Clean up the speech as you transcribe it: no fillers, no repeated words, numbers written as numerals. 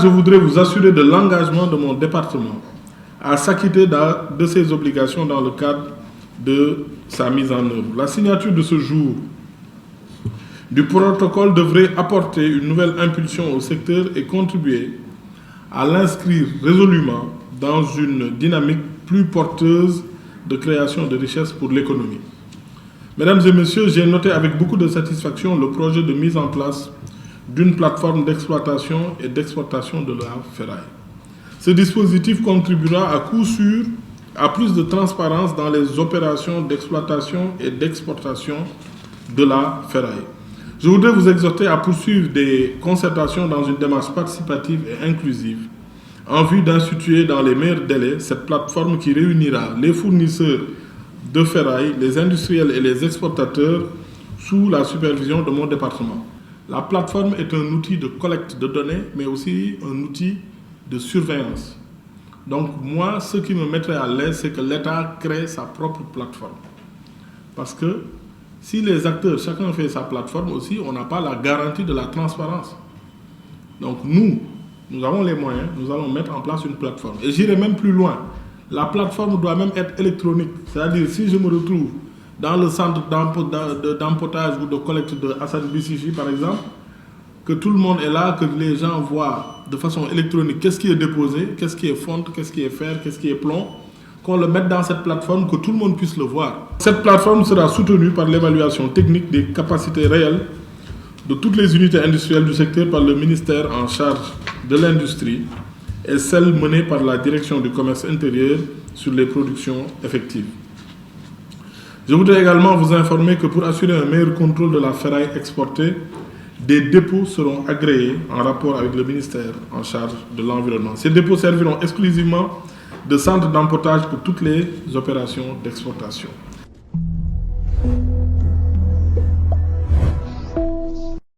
Je voudrais vous assurer de l'engagement de mon département à s'acquitter de ses obligations dans le cadre de sa mise en œuvre. La signature de ce jour du protocole devrait apporter une nouvelle impulsion au secteur et contribuer à l'inscrire résolument dans une dynamique plus porteuse de création de richesses pour l'économie. Mesdames et messieurs, j'ai noté avec beaucoup de satisfaction le projet de mise en place d'une plateforme d'exploitation et d'exportation de la ferraille. Ce dispositif contribuera à coup sûr à plus de transparence dans les opérations d'exploitation et d'exportation de la ferraille. Je voudrais vous exhorter à poursuivre des concertations dans une démarche participative et inclusive en vue d'instituer dans les meilleurs délais cette plateforme qui réunira les fournisseurs de ferraille, les industriels et les exportateurs sous la supervision de mon département. La plateforme est un outil de collecte de données, mais aussi un outil de surveillance. Donc moi, ce qui me mettrait à l'aise, c'est que l'État crée sa propre plateforme. Parce que si les acteurs, chacun fait sa plateforme aussi, on n'a pas la garantie de la transparence. Donc nous avons les moyens, nous allons mettre en place une plateforme. Et j'irai même plus loin. La plateforme doit même être électronique. C'est-à-dire, si je me retrouve dans le centre d'empotage ou de collecte de Hassan Bissichi, par exemple, que tout le monde est là, que les gens voient de façon électronique qu'est-ce qui est déposé, qu'est-ce qui est fonte, qu'est-ce qui est fer, qu'est-ce qui est plomb, qu'on le mette dans cette plateforme, que tout le monde puisse le voir. Cette plateforme sera soutenue par l'évaluation technique des capacités réelles de toutes les unités industrielles du secteur par le ministère en charge de l'industrie et celle menée par la direction du commerce intérieur sur les productions effectives. Je voudrais également vous informer que pour assurer un meilleur contrôle de la ferraille exportée, des dépôts seront agréés en rapport avec le ministère en charge de l'environnement. Ces dépôts serviront exclusivement de centre d'empotage pour toutes les opérations d'exportation.